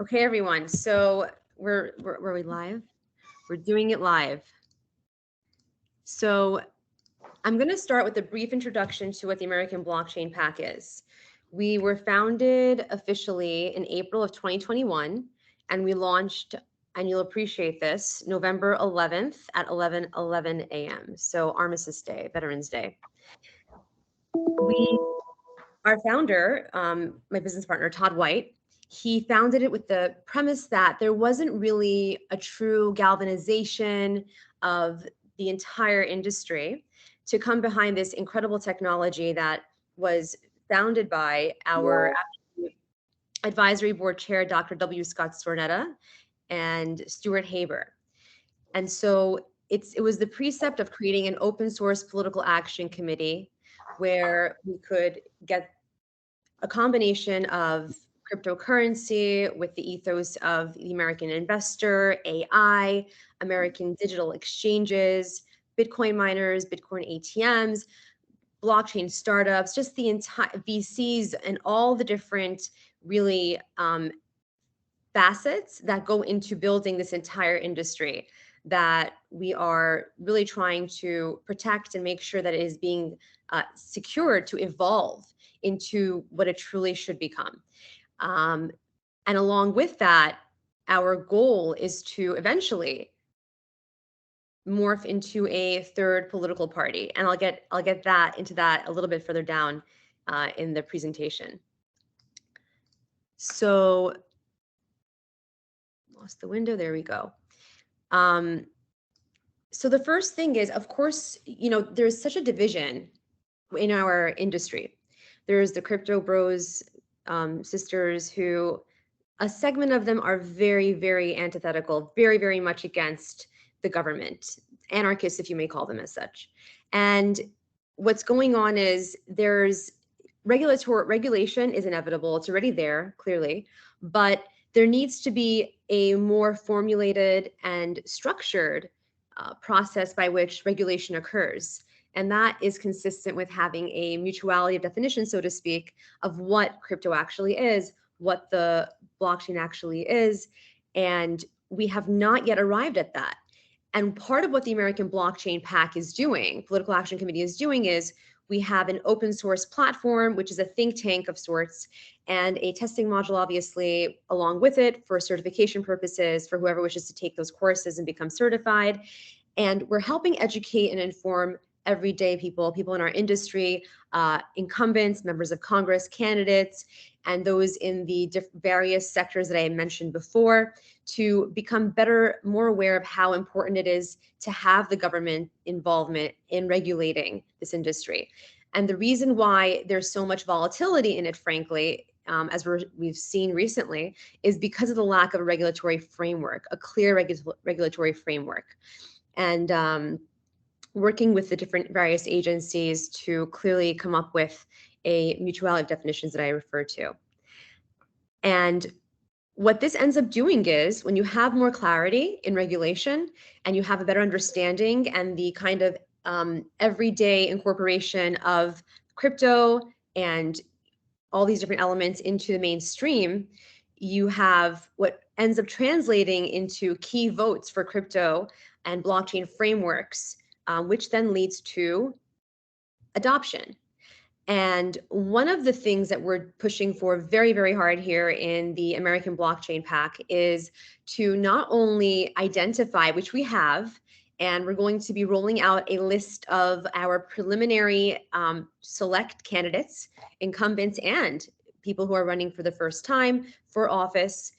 Okay, everyone. So were we live? We're doing it live. So I'm going to start with a brief introduction to what the American Blockchain Pack is. We were founded officially in April of 2021, and we launched, and you'll appreciate this, November 11th at 11:11 a.m. So Armistice Day, Veterans Day. Our founder, my business partner, Todd White, he founded it with the premise that there wasn't really a true galvanization of the entire industry to come behind this incredible technology that was founded by our advisory board chair, Dr. W. Scott Stornetta, and Stuart Haber. And so it was the precept of creating an open source political action committee where we could get a combination of cryptocurrency with the ethos of the American investor, AI, American digital exchanges, Bitcoin miners, Bitcoin ATMs, blockchain startups, just the entire VCs and all the different really facets that go into building this entire industry that we are really trying to protect and make sure that it is being secured to evolve into what it truly should become. And along with that, our goal is to eventually morph into a third political party, and I'll get that into that a little bit further down in the presentation. So, lost the window. There we go. So the first thing is, of course, there's such a division in our industry. There's the crypto bros, sisters, who a segment of them are very, very antithetical, very, very much against the government, anarchists, if you may call them as such. And what's going on is there's regulation is inevitable. It's already there, clearly, but there needs to be a more formulated and structured process by which regulation occurs. And that is consistent with having a mutuality of definition, so to speak, of what crypto actually is, what the blockchain actually is. And we have not yet arrived at that. And part of what the American Blockchain Pack is doing, Political Action Committee is doing, is we have an open source platform, which is a think tank of sorts, and a testing module, obviously, along with it for certification purposes for whoever wishes to take those courses and become certified. And we're helping educate and inform everyday people in our industry, incumbents, members of Congress, candidates, and those in the various sectors that I mentioned before, to become better, more aware of how important it is to have the government involvement in regulating this industry. And the reason why there's so much volatility in it, frankly, as we've seen recently, is because of the lack of a regulatory framework, a clear regulatory framework. And working with the different various agencies to clearly come up with a mutuality of definitions that I refer to. And what this ends up doing is, when you have more clarity in regulation and you have a better understanding and the kind of everyday incorporation of crypto and all these different elements into the mainstream, you have what ends up translating into key votes for crypto and blockchain frameworks, which then leads to adoption. And one of the things that we're pushing for very, very hard here in the American Blockchain Pack is to not only identify, which we have, and we're going to be rolling out a list of our preliminary select candidates, incumbents, and people who are running for the first time for office,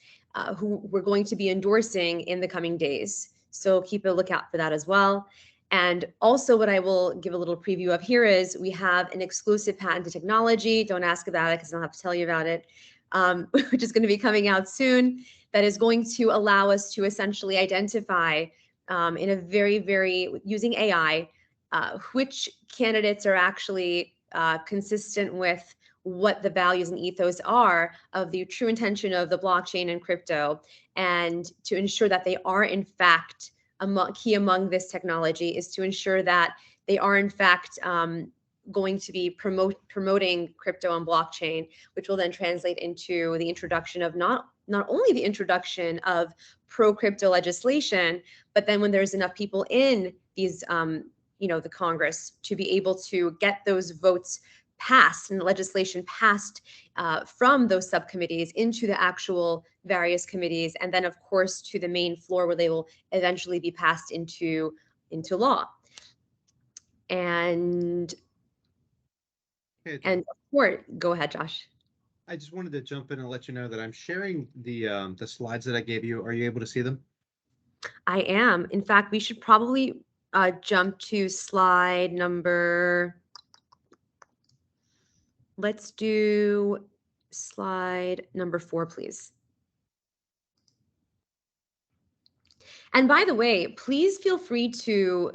who we're going to be endorsing in the coming days. So keep a lookout for that as well. And also, what I will give a little preview of here is we have an exclusive patented technology. Don't ask about it because I don't have to tell you about it, which is going to be coming out soon, that is going to allow us to essentially identify in a using AI, which candidates are actually consistent with what the values and ethos are of the true intention of the blockchain and crypto, and to ensure that they are in fact key among this technology is to ensure that they are in fact going to be promoting crypto and blockchain, which will then translate into the introduction of not only the introduction of pro-crypto legislation, but then when there's enough people in these, the Congress to be able to get those votes passed and legislation passed from those subcommittees into the actual various committees, and then of course to the main floor where they will eventually be passed into law. And of course, go ahead, Josh. I just wanted to jump in and let you know that I'm sharing the slides that I gave you. Are you able to see them? I am. In fact, we should probably jump to slide number. Let's do slide number 4, please. And by the way, please feel free to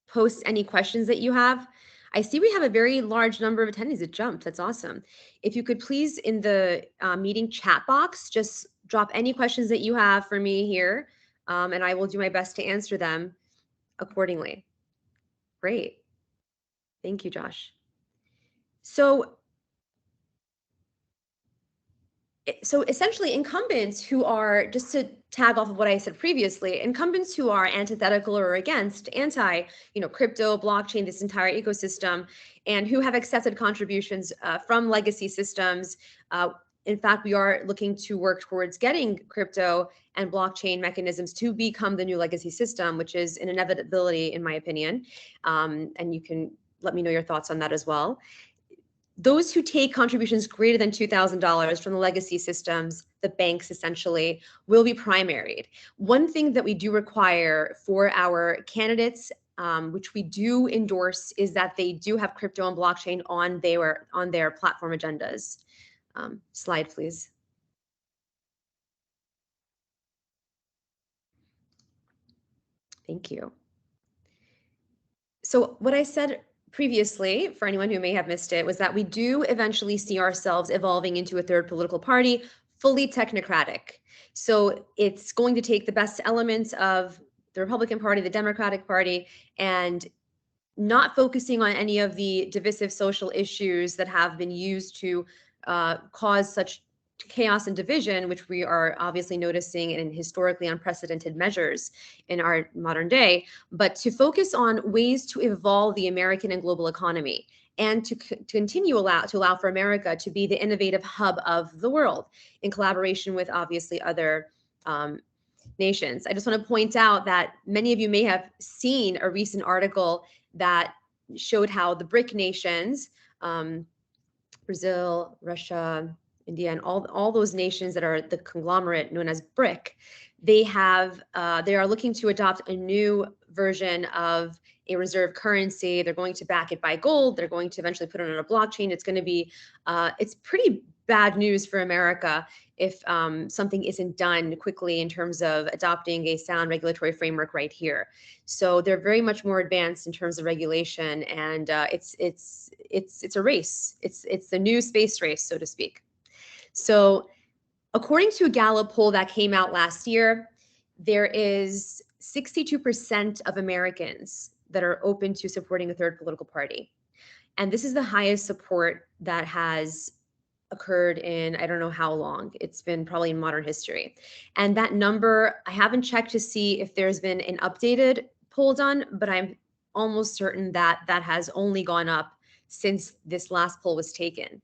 post any questions that you have. I see we have a very large number of attendees. It jumped. That's awesome. If you could please, in the meeting chat box, just drop any questions that you have for me here, and I will do my best to answer them accordingly. Great. Thank you, Josh. So essentially incumbents who are, just to tag off of what I said previously, incumbents who are antithetical or against crypto, blockchain, this entire ecosystem, and who have accepted contributions from legacy systems. In fact, we are looking to work towards getting crypto and blockchain mechanisms to become the new legacy system, which is an inevitability in my opinion. And you can let me know your thoughts on that as well. Those who take contributions greater than $2,000 from the legacy systems, the banks essentially, will be primaried. One thing that we do require for our candidates, which we do endorse, is that they do have crypto and blockchain on their platform agendas. Slide, please. Thank you. So what I said previously, for anyone who may have missed it, was that we do eventually see ourselves evolving into a third political party, fully technocratic. So it's going to take the best elements of the Republican Party, the Democratic Party, and not focusing on any of the divisive social issues that have been used to cause such chaos and division, which we are obviously noticing in historically unprecedented measures in our modern day, but to focus on ways to evolve the American and global economy and to continue to allow for America to be the innovative hub of the world in collaboration with obviously other nations. I just want to point out that many of you may have seen a recent article that showed how the BRIC nations, Brazil, Russia, India, and all those nations that are the conglomerate known as BRIC, they are looking to adopt a new version of a reserve currency. They're going to back it by gold. They're going to eventually put it on a blockchain. It's going to be, it's pretty bad news for America if something isn't done quickly in terms of adopting a sound regulatory framework right here. So they're very much more advanced in terms of regulation, and it's a race. It's the new space race, so to speak. So according to a Gallup poll that came out last year, there is 62% of Americans that are open to supporting a third political party. And this is the highest support that has occurred in, I don't know how long. It's been probably in modern history. And that number, I haven't checked to see if there's been an updated poll done, but I'm almost certain that that has only gone up since this last poll was taken.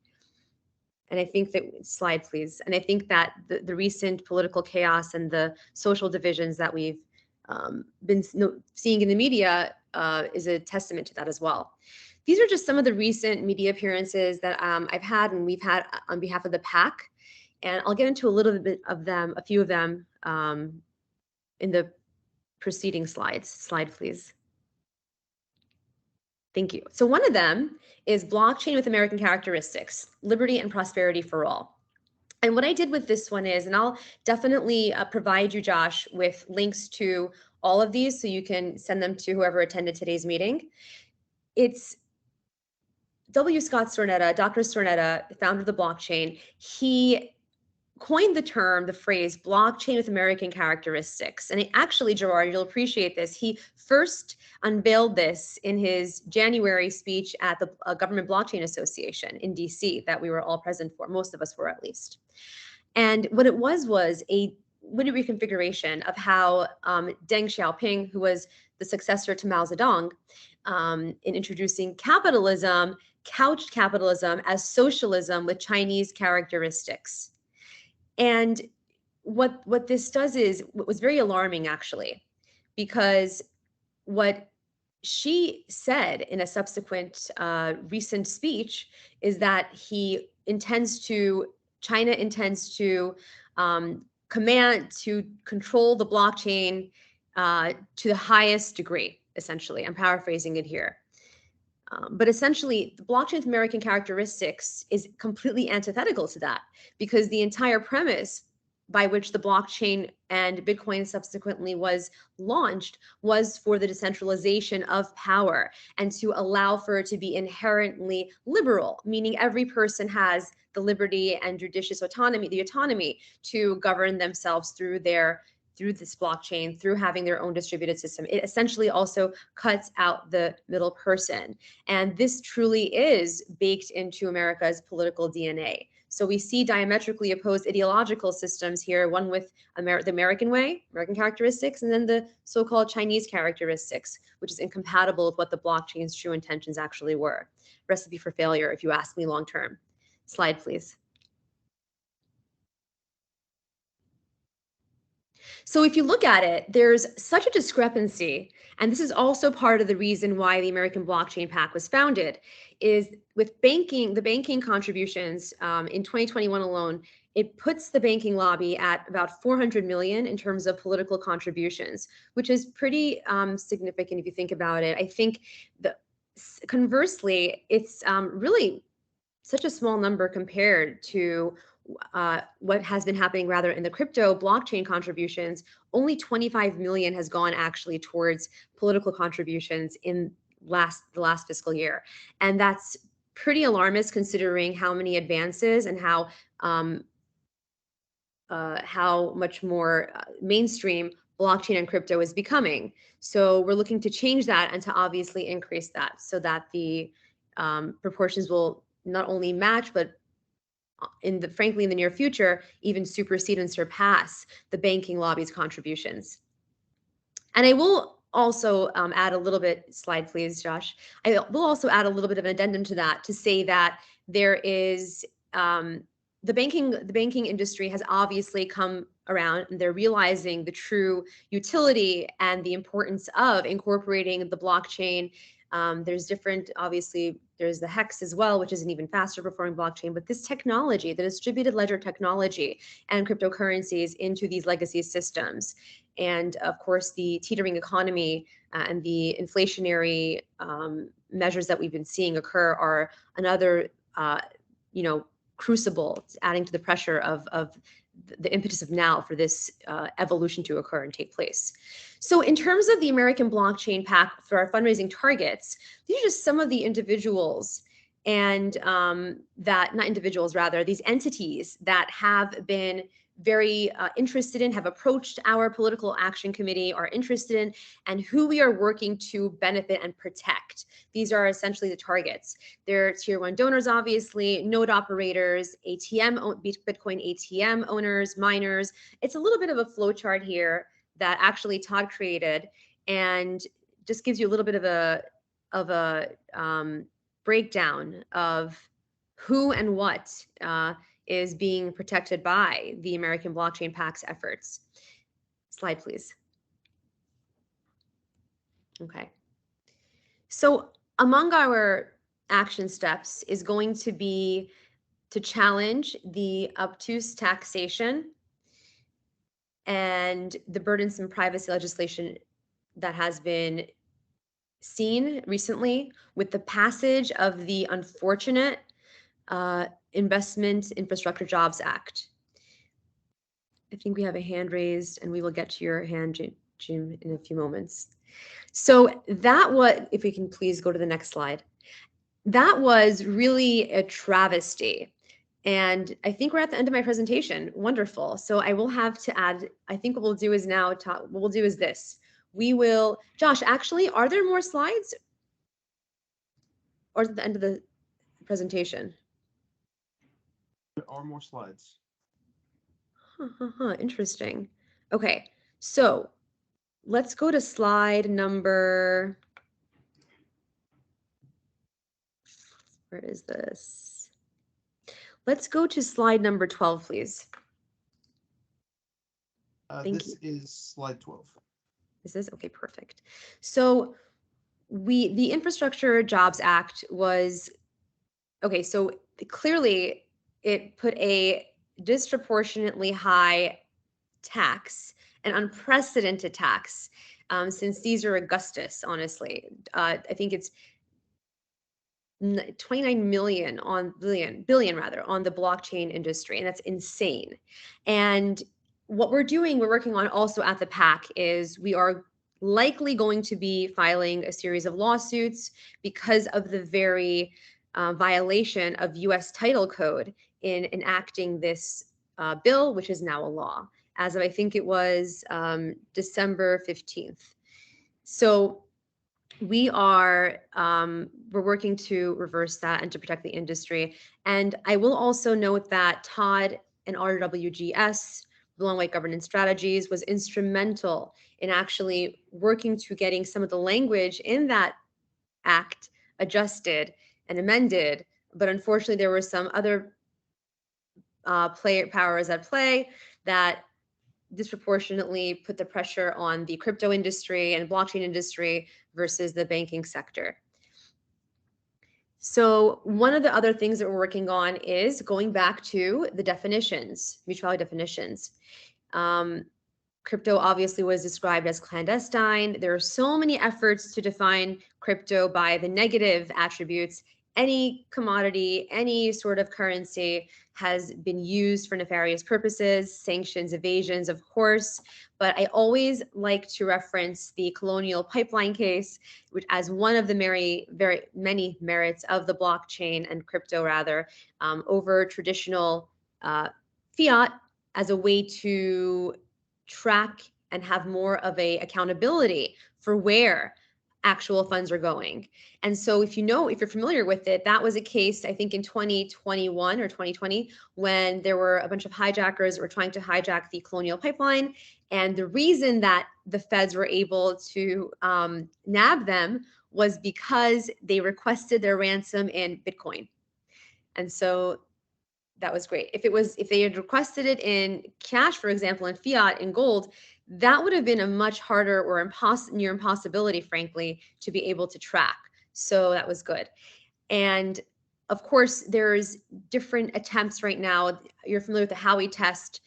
And I think that, slide please. And I think that the recent political chaos and the social divisions that we've been seeing in the media is a testament to that as well. These are just some of the recent media appearances that I've had and we've had on behalf of the PAC. And I'll get into a little bit of them, a few of them in the preceding slides. Slide, please. Thank you. So one of them is blockchain with American characteristics, liberty and prosperity for all. And what I did with this one is, and I'll definitely provide you, Josh, with links to all of these so you can send them to whoever attended today's meeting. It's W. Scott Stornetta, Dr. Stornetta, the founder of the blockchain. He coined the term, the phrase blockchain with American characteristics. And actually, Gerard, you'll appreciate this. He first unveiled this in his January speech at the Government Blockchain Association in DC that we were all present for. Most of us were, at least. And what it was a witty reconfiguration of how Deng Xiaoping, who was the successor to Mao Zedong, in introducing capitalism, couched capitalism as socialism with Chinese characteristics. And what this does is, what was very alarming actually, because what she said in a subsequent recent speech is that China intends to control the blockchain to the highest degree, essentially. I'm paraphrasing it here. But essentially, the blockchain with American characteristics is completely antithetical to that, because the entire premise by which the blockchain and Bitcoin subsequently was launched was for the decentralization of power and to allow for it to be inherently liberal, meaning every person has the liberty and judicious autonomy, the autonomy to govern themselves through this blockchain, through having their own distributed system. It essentially also cuts out the middle person. And this truly is baked into America's political DNA. So we see diametrically opposed ideological systems here, one with the American way, American characteristics, and then the so-called Chinese characteristics, which is incompatible with what the blockchain's true intentions actually were. Recipe for failure, if you ask me long term. Slide, please. So if you look at it, there's such a discrepancy, and this is also part of the reason why the American Blockchain Pact was founded, is with the banking contributions in 2021 alone, it puts the banking lobby at about 400 million in terms of political contributions, which is pretty significant if you think about it. I think conversely, it's really such a small number compared to what has been happening rather in the crypto blockchain contributions. Only 25 million has gone actually towards political contributions in the last fiscal year. And that's pretty alarmist considering how many advances and how much more mainstream blockchain and crypto is becoming. So we're looking to change that and to obviously increase that so that the proportions will not only match, but frankly, in the near future, even supersede and surpass the banking lobby's contributions. And I will also add a little bit, slide please, Josh. I will also add a little bit of an addendum to that to say that there is the banking industry has obviously come around, and they're realizing the true utility and the importance of incorporating the blockchain. There's the HEX as well, which is an even faster performing blockchain. But this technology, the distributed ledger technology and cryptocurrencies into these legacy systems, and of course the teetering economy and the inflationary measures that we've been seeing occur are another, crucible, adding to the pressure of the impetus of now for this evolution to occur and take place. So in terms of the American Blockchain Pact for our fundraising targets, these are just some of the individuals and these entities that have been very interested in, have approached our political action committee, are interested in, and who we are working to benefit and protect. These are essentially the targets. They're tier 1 donors, obviously, node operators, Bitcoin ATM owners, miners. It's a little bit of a flow chart here that actually Todd created, and just gives you a little bit of a breakdown of who and what is being protected by the American Blockchain Pact's efforts. Slide, please. Okay. So among our action steps is going to be to challenge the obtuse taxation and the burdensome privacy legislation that has been seen recently with the passage of the unfortunate Investment Infrastructure Jobs Act. I think we have a hand raised, and we will get to your hand, Jim, in a few moments. So if we can please go to the next slide. That was really a travesty. And I think we're at the end of my presentation. Wonderful. So I will have to add, I think what we'll do is now talk, what we'll do is this. We will, Josh, actually, are there more slides? Or is it the end of the presentation? There are more slides. Interesting. Okay, so let's go to slide number, where is this? Let's go to slide number 12, please. This is slide 12. Is this? Okay, perfect. So the Infrastructure Jobs Act was, okay, so clearly it put a disproportionately high tax, an unprecedented tax, since Caesar Augustus, honestly. I think it's 29 million on billion rather on the blockchain industry, and that's insane. And what we're doing, we're working on also at the PAC, is we are likely going to be filing a series of lawsuits because of the very violation of US title code in enacting this bill, which is now a law, as of I think it was December 15th. So we are we're working to reverse that and to protect the industry. And I will also note that Todd and RWGS, Blue and White Governance Strategies, was instrumental in actually working to getting some of the language in that act adjusted and amended. But unfortunately, there were some other powers at play that disproportionately put the pressure on the crypto industry and blockchain industry versus the banking sector. So one of the other things that we're working on is going back to the definitions, mutuality definitions. Crypto obviously was described as clandestine. There are so many efforts to define crypto by the negative attributes. Any commodity, any sort of currency has been used for nefarious purposes, sanctions, evasions, of course. But I always like to reference the Colonial Pipeline case, which as one of the very many merits of the blockchain and crypto rather, over traditional fiat as a way to track and have more of a accountability for where actual funds are going. And so if you're familiar with it, that was a case, I think in 2021 or 2020, when there were a bunch of hijackers that were trying to hijack the Colonial Pipeline. And the reason that the feds were able to nab them was because they requested their ransom in Bitcoin. And so that was great. If they had requested it in cash, for example, in fiat, in gold, that would have been a much harder or near impossibility, frankly, to be able to track. So that was good. And of course, there's different attempts right now. You're familiar with the Howey test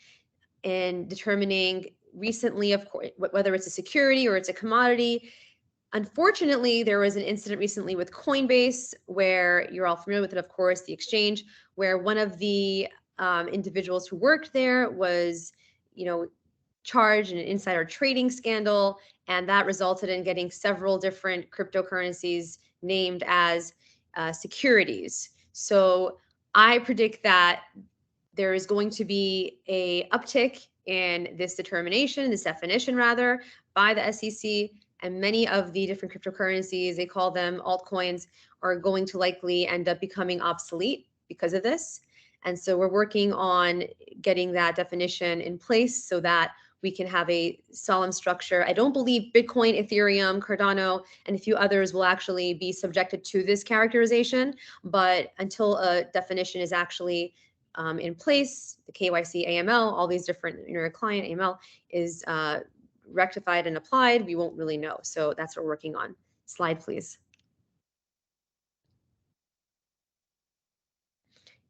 in determining recently, of course, whether it's a security or it's a commodity. Unfortunately, there was an incident recently with Coinbase, where you're all familiar with it, of course, the exchange, where one of the individuals who worked there was, charged in an insider trading scandal, and that resulted in getting several different cryptocurrencies named as securities. So I predict that there is going to be a uptick in this definition rather, by the SEC, and many of the different cryptocurrencies, they call them altcoins, are going to likely end up becoming obsolete because of this. And so we're working on getting that definition in place so that we can have a solemn structure. I don't believe Bitcoin, Ethereum, Cardano, and a few others will actually be subjected to this characterization. But until a definition is actually in place, the KYC, AML, all these different, client AML is rectified and applied, we won't really know. So that's what we're working on. Slide, please.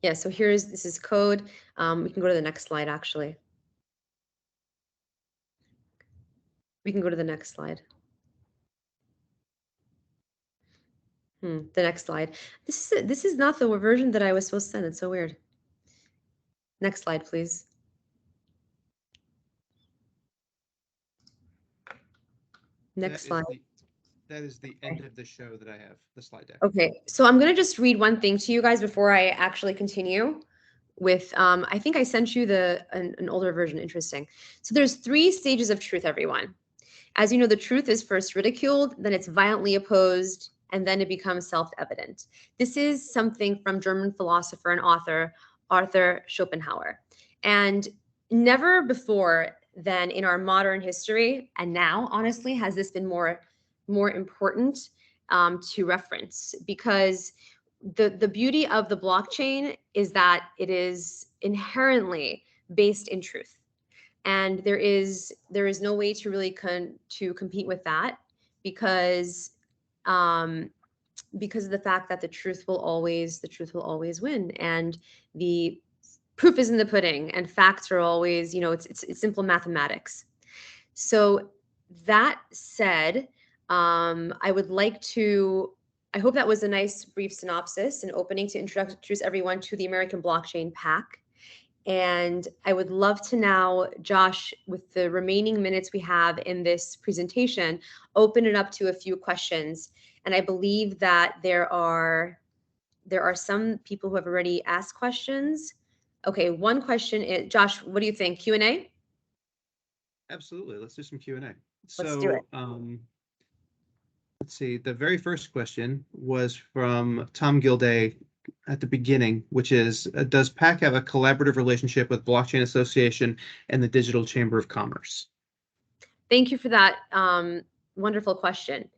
Yeah, so this is code. We can go to the next slide, actually. We can go to the next slide. The next slide. This is not the version that I was supposed to send. It's so weird. Next slide, please. Next slide. That is the end of the show that I have, the slide deck. Okay, so I'm going to just read one thing to you guys before I actually continue with, I think I sent you an older version. Interesting. So there's 3 stages of truth, everyone. As you know, the truth is first ridiculed, then it's violently opposed, and then it becomes self-evident. This is something from German philosopher and author Arthur Schopenhauer. And never before then in our modern history, and now honestly, has this been more important to reference, because the beauty of the blockchain is that it is inherently based in truth, and there is no way to really to compete with that, because um because of the fact that the truth will always win, and the proof is in the pudding, and facts are always, it's simple mathematics. So that said, I hope that was a nice brief synopsis and opening to introduce everyone to the American Blockchain Pack. And I would love to now, Josh, with the remaining minutes we have in this presentation, open it up to a few questions. And I believe that there are some people who have already asked questions. Okay, one question is, Josh, what do you think? Q&A? Absolutely. Let's do some Q&A. Let's do it. Let's see. The very first question was from Tom Gilday at the beginning, which is, does PAC have a collaborative relationship with Blockchain Association and the Digital Chamber of Commerce? Thank you for that wonderful question.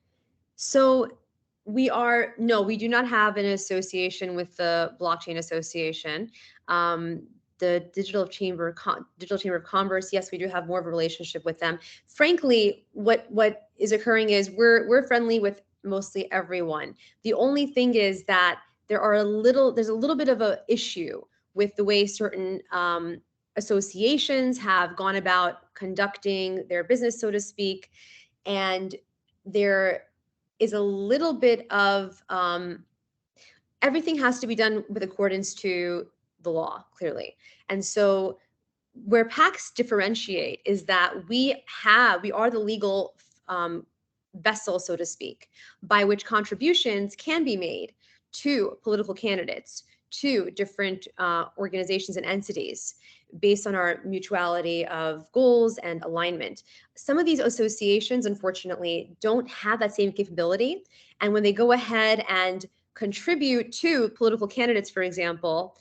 So we do not have an association with the Blockchain Association. The Digital Chamber of Commerce, yes, we do have more of a relationship with them. Frankly, what is occurring is we're friendly with mostly everyone. The only thing is that there's a little bit of an issue with the way certain associations have gone about conducting their business, so to speak, and there is a little bit of everything has to be done with accordance to the law, clearly. And so where PACs differentiate is that we are the legal vessel, so to speak, by which contributions can be made to political candidates, to different organizations and entities, based on our mutuality of goals and alignment. Some of these associations, unfortunately, don't have that same capability. And when they go ahead and contribute to political candidates, for example,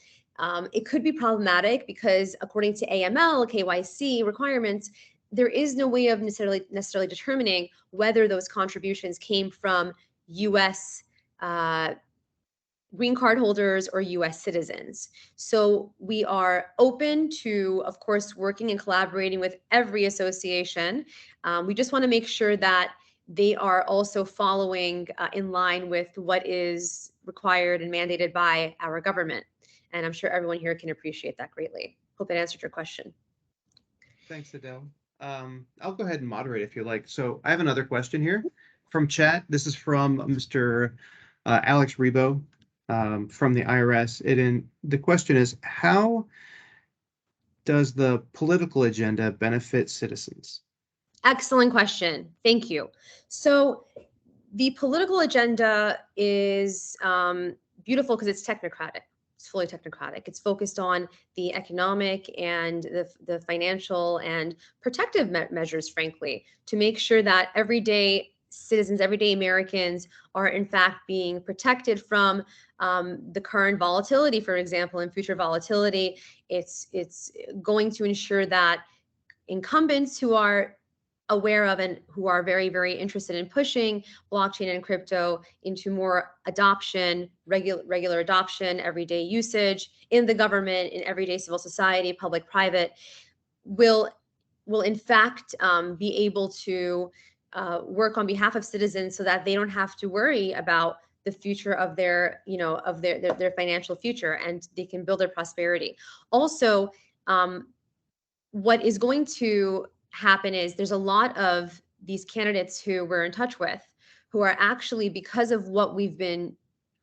it could be problematic because according to AML, KYC requirements, there is no way of necessarily determining whether those contributions came from U.S. Green card holders or U.S. citizens. So we are open to, of course, working and collaborating with every association. We just want to make sure that they are also following in line with what is required and mandated by our government. And I'm sure everyone here can appreciate that greatly. Hope that answered your question. Thanks, Adele. I'll go ahead and moderate if you like. So I have another question here from chat. This is from Mr. Alex Rebo from the IRS. The question is, how does the political agenda benefit citizens? Excellent question. Thank you. So the political agenda is beautiful because it's technocratic. It's fully technocratic. It's focused on the economic and the financial and protective measures, frankly, to make sure that everyday citizens, everyday Americans are in fact being protected from the current volatility, for example, and future volatility. It's going to ensure that incumbents who are aware of and who are very, very interested in pushing blockchain and crypto into more adoption, regular adoption, everyday usage in the government, in everyday civil society, public, private, will in fact be able to work on behalf of citizens so that they don't have to worry about the future of their financial future, and they can build their prosperity. Also, what is going to happen is there's a lot of these candidates who we're in touch with who are actually, because of what we've been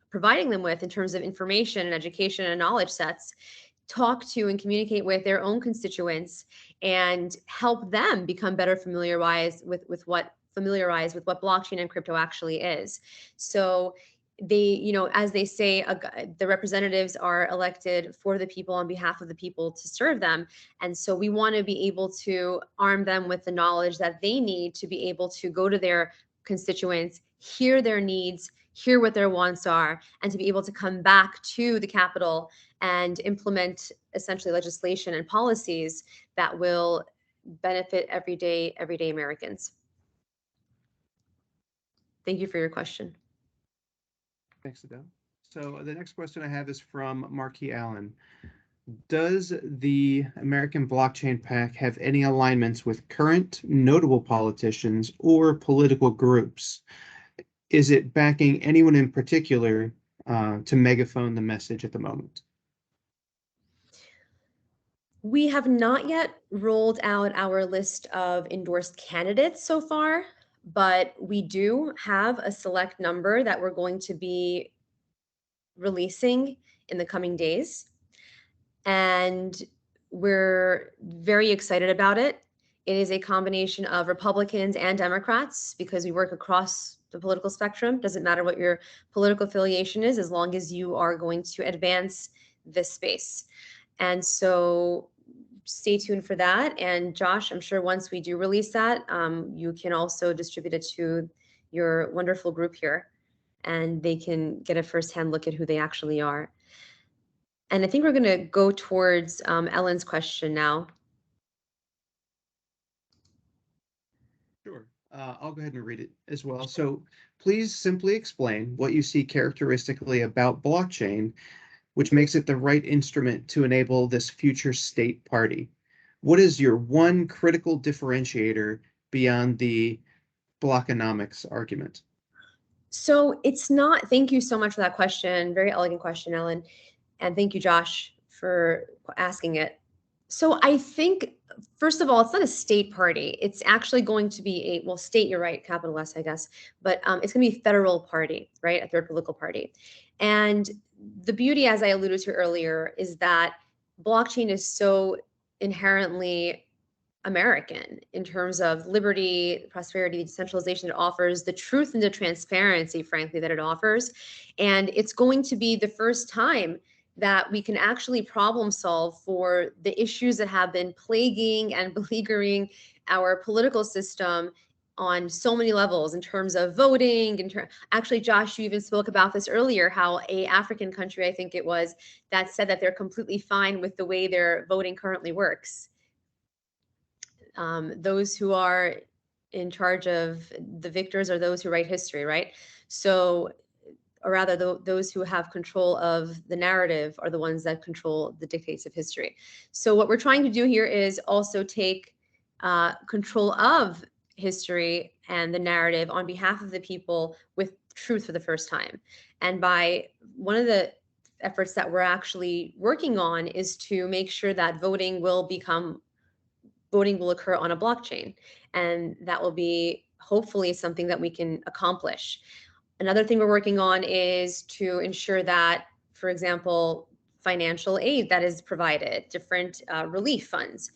providing them with in terms of information and education and knowledge sets, talk to and communicate with their own constituents and help them become better familiarized with what blockchain and crypto actually is. So they, as they say, the representatives are elected for the people on behalf of the people to serve them. And so we want to be able to arm them with the knowledge that they need to be able to go to their constituents, hear their needs, hear what their wants are, and to be able to come back to the Capitol and implement essentially legislation and policies that will benefit everyday Americans. Thank you for your question. Thanks, Adele. So the next question I have is from Marquis Allen. Does the American Blockchain PAC have any alignments with current notable politicians or political groups? Is it backing anyone in particular to megaphone the message at the moment? We have not yet rolled out our list of endorsed candidates so far, but we do have a select number that we're going to be releasing in the coming days. And we're very excited about it. It is a combination of Republicans and Democrats because we work across the political spectrum. Doesn't matter what your political affiliation is, as long as you are going to advance this space. And so stay tuned for that. And Josh, I'm sure once we do release that, you can also distribute it to your wonderful group here, and they can get a firsthand look at who they actually are. And I think we're going to go towards Ellen's question now. Sure. I'll go ahead and read it as well. So please simply explain what you see characteristically about blockchain, which makes it the right instrument to enable this future state party. What is your one critical differentiator beyond the blockonomics argument? So it's not, thank you so much for that question. Very elegant question, Ellen. And thank you, Josh, for asking it. So I think, first of all, it's not a state party. It's actually going to be state, you're right, capital S, I guess, but it's going to be a federal party, right? A third political party. And the beauty, as I alluded to earlier, is that blockchain is so inherently American in terms of liberty, prosperity, the decentralization it offers, the truth and the transparency, frankly, that it offers. And it's going to be the first time that we can actually problem solve for the issues that have been plaguing and beleaguering our political system on so many levels in terms of voting. Actually, Josh, you even spoke about this earlier, how a African country, I think it was, that said that they're completely fine with the way their voting currently works. Those who are in charge of the victors are those who write history, right? So, or rather, those who have control of the narrative are the ones that control the dictates of history. So what we're trying to do here is also take control of history and the narrative on behalf of the people with truth for the first time. And by one of the efforts that we're actually working on is to make sure that voting will occur on a blockchain. And that will be hopefully something that we can accomplish. Another thing we're working on is to ensure that, for example, financial aid that is provided, different relief funds,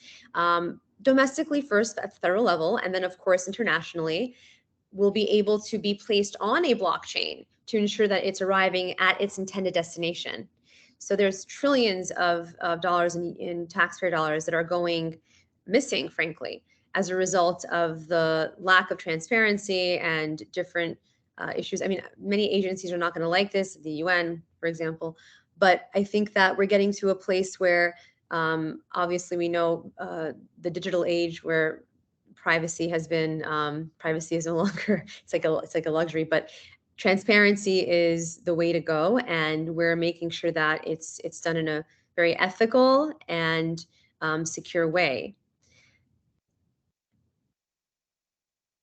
domestically first at the federal level, and then of course internationally, will be able to be placed on a blockchain to ensure that it's arriving at its intended destination. So there's trillions of dollars in taxpayer dollars that are going missing, frankly, as a result of the lack of transparency and different issues. I mean, many agencies are not going to like this, the UN, for example, but I think that we're getting to a place where obviously we know the digital age where privacy has been privacy is no longer it's like a luxury, but transparency is the way to go, and we're making sure that it's done in a very ethical and secure way.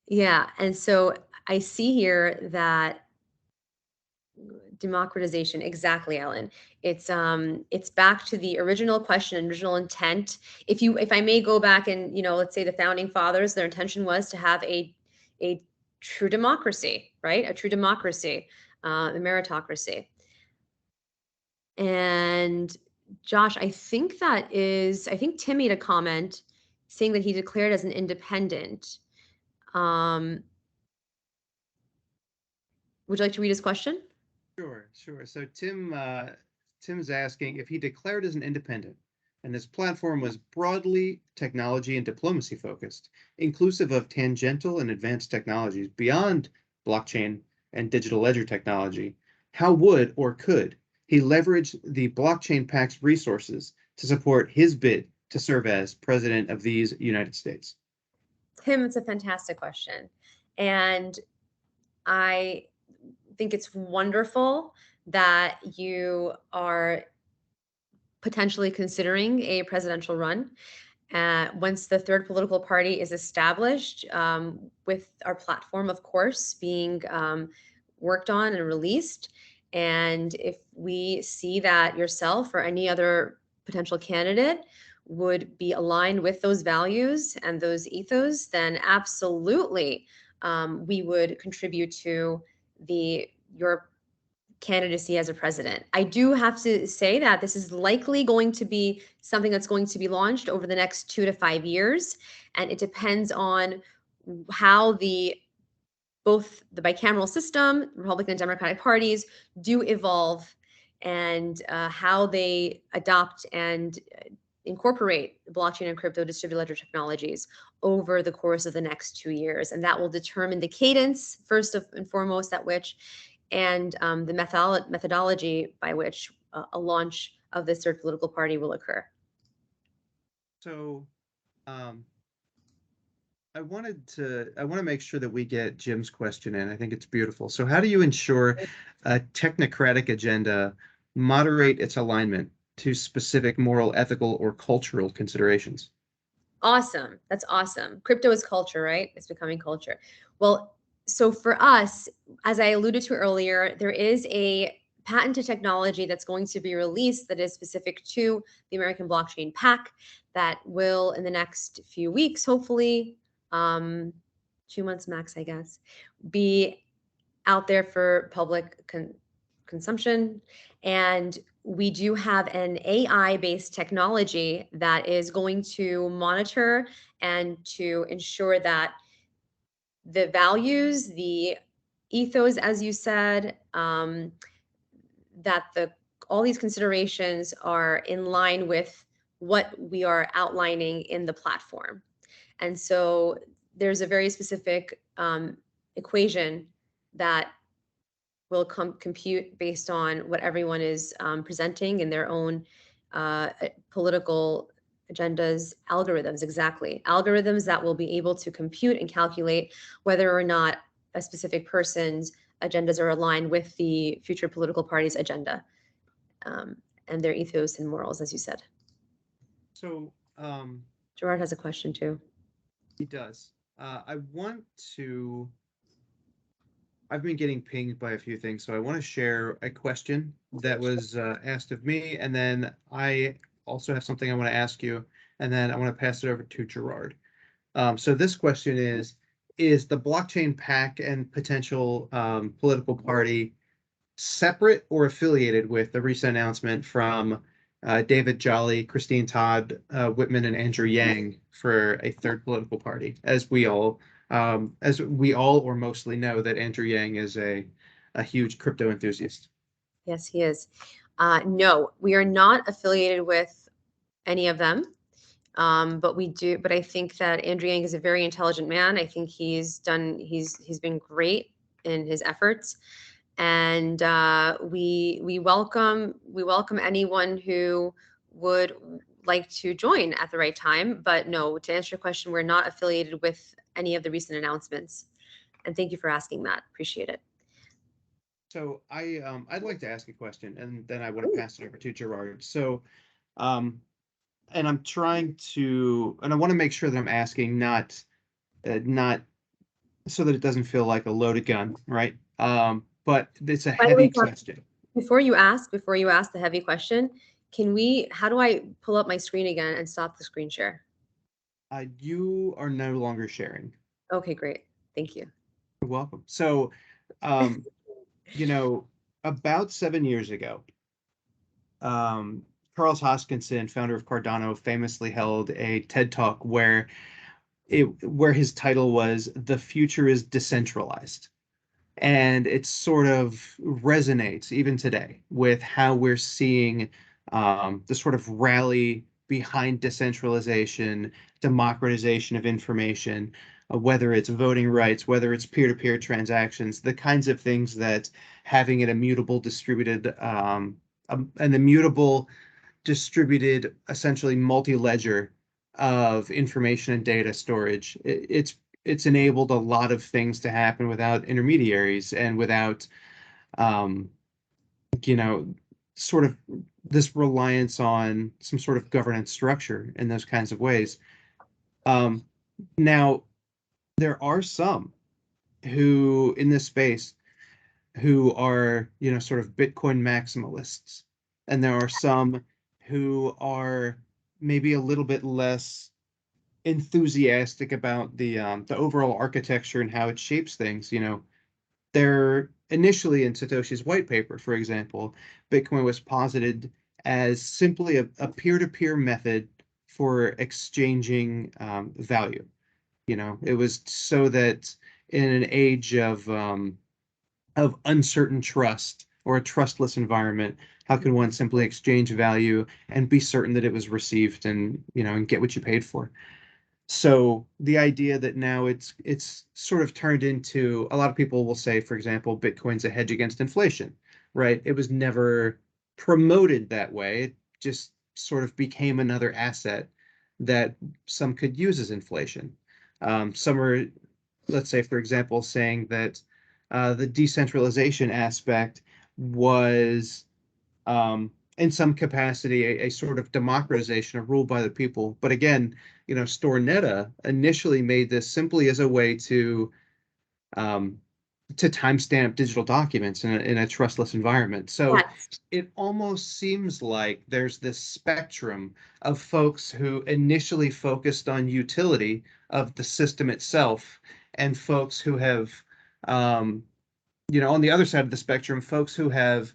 Yeah, and so I see here that democratization, exactly, Ellen. It's back to the original question, original intent. If I may go back and, let's say the founding fathers, their intention was to have a true democracy, right? A true democracy, a meritocracy. And Josh, I think Tim made a comment saying that he declared as an independent. Would you like to read his question? Sure. So Tim's asking if he declared as an independent and his platform was broadly technology and diplomacy focused, inclusive of tangential and advanced technologies beyond blockchain and digital ledger technology, how would or could he leverage the blockchain pact's resources to support his bid to serve as president of these United States? Tim, it's a fantastic question. And I think it's wonderful that you are potentially considering a presidential run. Once the third political party is established, with our platform, of course, being worked on and released. And if we see that yourself or any other potential candidate would be aligned with those values and those ethos, then absolutely we would contribute to your candidacy as a president. I do have to say that this is likely going to be something that's going to be launched over the next 2 to 5 years, and it depends on how both the bicameral system, Republican and Democratic parties, do evolve, and how they adopt and incorporate blockchain and crypto distributed ledger technologies over the course of the next 2 years. And that will determine the cadence, first and foremost, at which, and the methodology by which a launch of this third political party will occur. So I want to make sure that we get Jim's question in. I think it's beautiful. So how do you ensure a technocratic agenda moderate its alignment to specific moral, ethical, or cultural considerations? Awesome. That's awesome. Crypto is culture, right? It's becoming culture. Well, so for us, as I alluded to earlier, there is a patented technology that's going to be released that is specific to the American blockchain pack that will, in the next few weeks, hopefully, 2 months max, I guess, be out there for public consumption. And we do have an AI-based technology that is going to monitor and to ensure that the values, the ethos, as you said, that all these considerations are in line with what we are outlining in the platform. And so there's a very specific equation that will compute based on what everyone is presenting in their own political agendas, algorithms, exactly. Algorithms that will be able to compute and calculate whether or not a specific person's agendas are aligned with the future political party's agenda, and their ethos and morals, as you said. So Gerard has a question too. He does. I've been getting pinged by a few things, so I want to share a question that was asked of me, and then I also have something I want to ask you, and then I want to pass it over to Gerard. So this question is the blockchain pack and potential political party separate or affiliated with the recent announcement from David Jolly, Christine Todd, Whitman, and Andrew Yang for a third political party, as we all or mostly know that Andrew Yang is a huge crypto enthusiast. Yes, he is. No, we are not affiliated with any of them. But I think that Andrew Yang is a very intelligent man. I think he's been great in his efforts. And we welcome anyone who would like to join at the right time. But no, to answer your question, we're not affiliated with any of the recent announcements. And thank you for asking that. Appreciate it. So I'd like to ask a question, and then I want to pass it over to Gerard. So, and I'm trying to, and I want to make sure that I'm asking not so that it doesn't feel like a loaded gun, right? But it's a heavy question. Before you ask the heavy question, how do I pull up my screen again and stop the screen share? You are no longer sharing. Okay, great. Thank you. You're welcome. So, about 7 years ago, Charles Hoskinson, founder of Cardano, famously held a TED Talk where his title was "The Future is Decentralized." And it sort of resonates even today with how we're seeing the sort of rally behind decentralization, democratization of information, whether it's voting rights, whether it's peer-to-peer transactions, the kinds of things that having an immutable distributed, an immutable distributed, essentially multi-ledger of information and data storage. It's enabled a lot of things to happen without intermediaries and without, um, you know, sort of this reliance on some sort of governance structure in those kinds of ways. Um, Now, there are some who in this space who are, sort of Bitcoin maximalists, and there are some who are maybe a little bit less enthusiastic about the overall architecture and how it shapes things. They're initially in Satoshi's white paper, for example, Bitcoin was posited as simply a peer-to-peer method for exchanging value. It was so that in an age of uncertain trust or a trustless environment, how can one simply exchange value and be certain that it was received and get what you paid for? So the idea that now it's sort of turned into, a lot of people will say, for example, Bitcoin's a hedge against inflation, right? It was never promoted that way. It just sort of became another asset that some could use as inflation. Some are, let's say, for example, saying that the decentralization aspect was in some capacity a sort of democratization of rule by the people. But again, Stornetta initially made this simply as a way um, to timestamp digital documents in a trustless environment. So Yes. it almost seems like there's this spectrum of folks who initially focused on utility of the system itself, and folks who have, um, on the other side of the spectrum, folks who have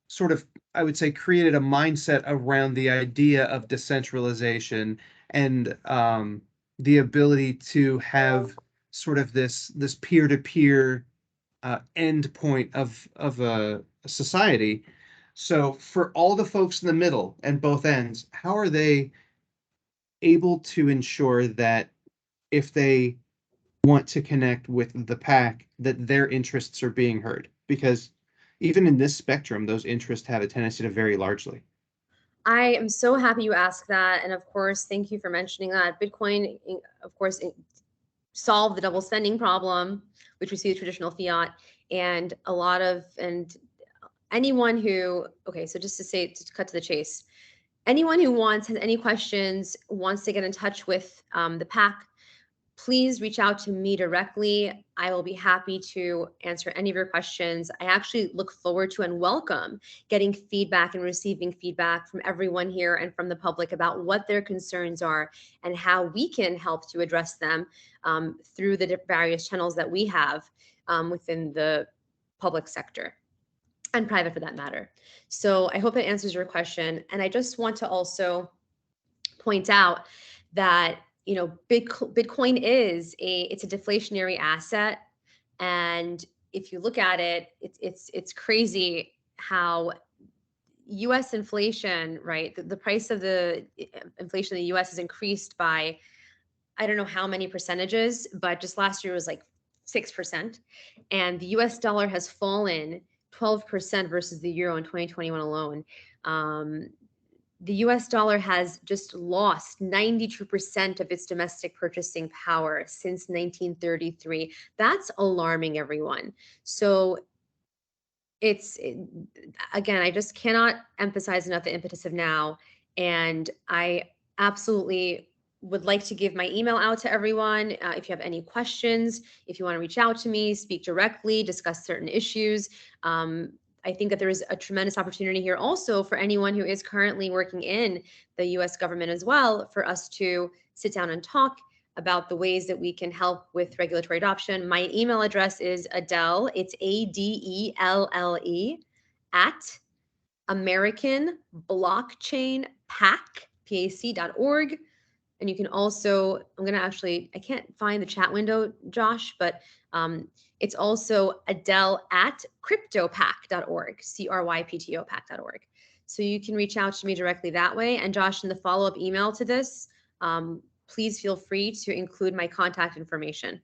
sort of, I would say, created a mindset around the idea of decentralization and the ability to have sort of this peer-to-peer end point of a society. So for all the folks in the middle and both ends, how are they able to ensure that if they want to connect with the pack, that their interests are being heard? Because even in this spectrum, those interests have a tendency to vary largely. I am so happy you asked that. And of course, thank you for mentioning that. Bitcoin, of course, it solved the double spending problem, which we see with traditional fiat. And anyone who, okay, so just to say, to cut to the chase, anyone who has any questions, wants to get in touch with the pack, please reach out to me directly. I will be happy to answer any of your questions. I actually look forward to and welcome getting feedback and receiving feedback from everyone here and from the public about what their concerns are and how we can help to address them through the various channels that we have within the public sector and private for that matter. So I hope that answers your question. And I just want to also point out that Bitcoin it's a deflationary asset, and if you look at it, it's crazy how U.S. inflation, right? The price of the inflation in the U.S. has increased by I don't know how many percentages, but just last year was like 6%, and the U.S. dollar has fallen 12% versus the euro in 2021 alone. Um, the US dollar has just lost 92% of its domestic purchasing power since 1933. That's alarming, everyone. So again, I just cannot emphasize enough the impetus of now. And I absolutely would like to give my email out to everyone. If you have any questions, if you want to reach out to me, speak directly, discuss certain issues. I think that there is a tremendous opportunity here also for anyone who is currently working in the US government as well, for us to sit down and talk about the ways that we can help with regulatory adoption. My email address is Adelle, it's Adelle, at American Blockchain Pac, PAC.org. And you can also, I'm going to actually, I can't find the chat window, Josh, but it's also Adelle at cryptopac.org, CRYPTOPAC.org. So you can reach out to me directly that way. And Josh, in the follow-up email to this, please feel free to include my contact information.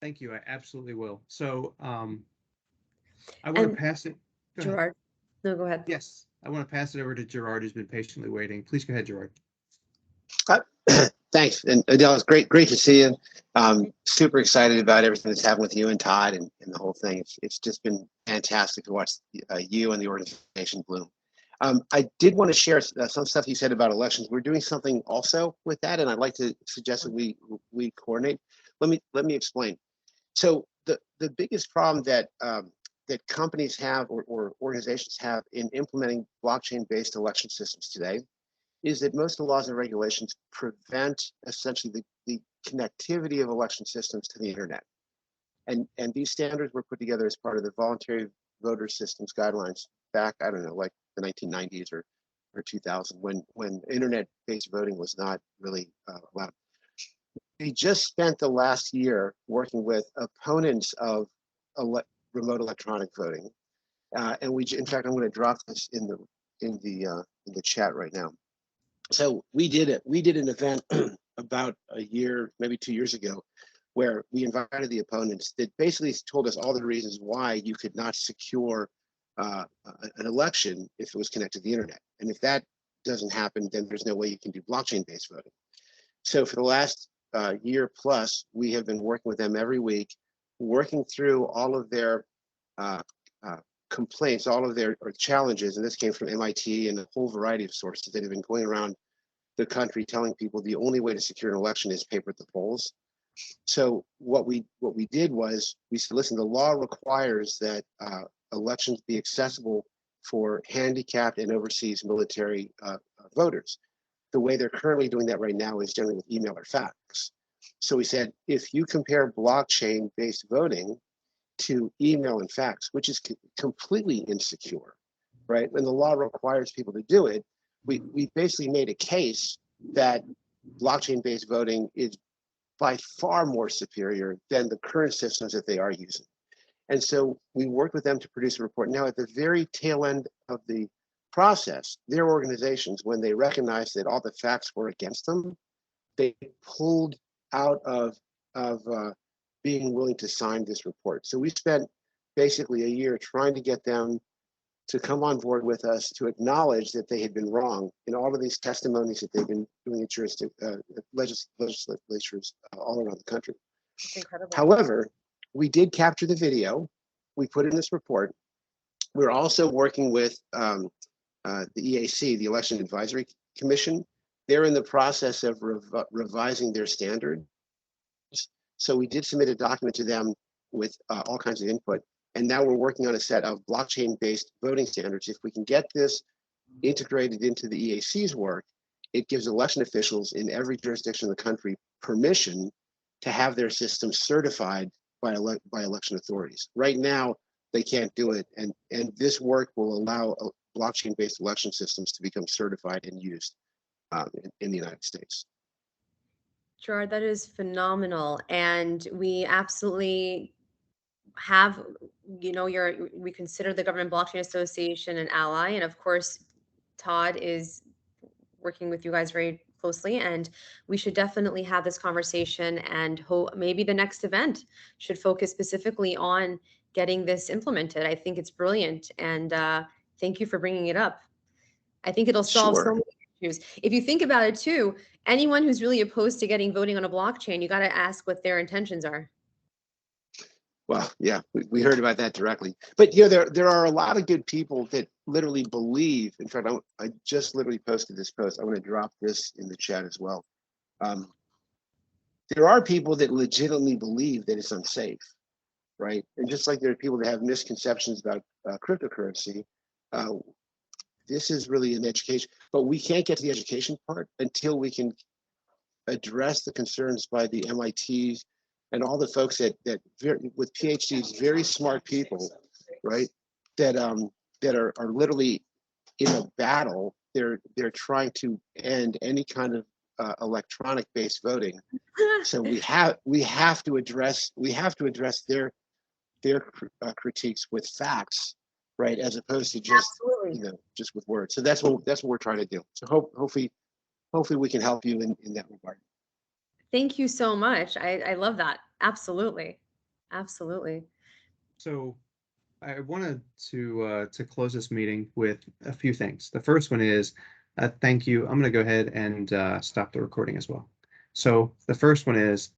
Thank you. I absolutely will. So I want to pass it. Gerard, no, go ahead. Yes, I want to pass it over to Gerard, who's been patiently waiting. Please go ahead, Gerard. Thanks. And Adelle, it's great to see you. Super excited about everything that's happened with you and Todd and the whole thing. It's just been fantastic to watch you and the organization bloom. I did want to share some stuff you said about elections. We're doing something also with that, and I'd like to suggest that we coordinate. Let me explain. So the biggest problem that that companies have or organizations have in implementing blockchain-based election systems today is that most of the laws and regulations prevent essentially the connectivity of election systems to the internet. And these standards were put together as part of the voluntary voter systems guidelines back, I don't know, like the 1990s or 2000, when internet-based voting was not really allowed. We just spent the last year working with opponents of remote electronic voting, and in fact, I'm going to drop this in the chat right now. So we did an event about a year, maybe 2 years ago, where we invited the opponents that basically told us all the reasons why you could not secure an election if it was connected to the internet. And if that doesn't happen, then there's no way you can do blockchain-based voting. So for the last year plus, we have been working with them every week, working through all of their complaints, all of their challenges, and this came from MIT and a whole variety of sources that have been going around the country telling people the only way to secure an election is paper at the polls. So what we did was we said, listen, the law requires that elections be accessible for handicapped and overseas military voters. The way they're currently doing that right now is generally with email or fax. So we said, if you compare blockchain-based voting to email and fax, which is completely insecure, right? When the law requires people to do it, we basically made a case that blockchain-based voting is by far more superior than the current systems that they are using. And so we worked with them to produce a report. Now, at the very tail end of the process, their organizations, when they recognized that all the facts were against them, they pulled out of being willing to sign this report. So we spent basically a year trying to get them to come on board with us to acknowledge that they had been wrong in all of these testimonies that they've been doing in legislatures all around the country. That's incredible. However, we did capture the video. We put it in this report. We're also working with the EAC, the Election Advisory Commission. They're in the process of revising their standards. So we did submit a document to them with all kinds of input. And now we're working on a set of blockchain-based voting standards. If we can get this integrated into the EAC's work, it gives election officials in every jurisdiction in the country permission to have their systems certified by election authorities. Right now, they can't do it. And this work will allow blockchain-based election systems to become certified and used in the United States. Gerard, that is phenomenal. And we absolutely have, we consider the Government Blockchain Association an ally. And of course, Todd is working with you guys very closely, and we should definitely have this conversation, and maybe the next event should focus specifically on getting this implemented. I think it's brilliant, and thank you for bringing it up. I think it'll solve so many issues. If you think about it too, anyone who's really opposed to getting voting on a blockchain, you got to ask what their intentions are. Well, yeah, we heard about that directly. But there are a lot of good people that literally believe. In fact, I just literally posted this post. I'm going to drop this in the chat as well. There are people that legitimately believe that it's unsafe, right? And just like there are people that have misconceptions about cryptocurrency, this is really an education. But we can't get to the education part until we can address the concerns by the MITs and all the folks that with PhDs, very smart people, right? That are literally in a battle they're trying to end any kind of electronic based voting. So we have to address their critiques with facts, right, as opposed to just Absolutely. just with words. So that's what we're trying to do. So hopefully we can help you in that regard. Thank you so much. I love that. Absolutely. Absolutely. So I wanted to close this meeting with a few things. The first one is thank you. I'm going to go ahead and stop the recording as well. So the first one is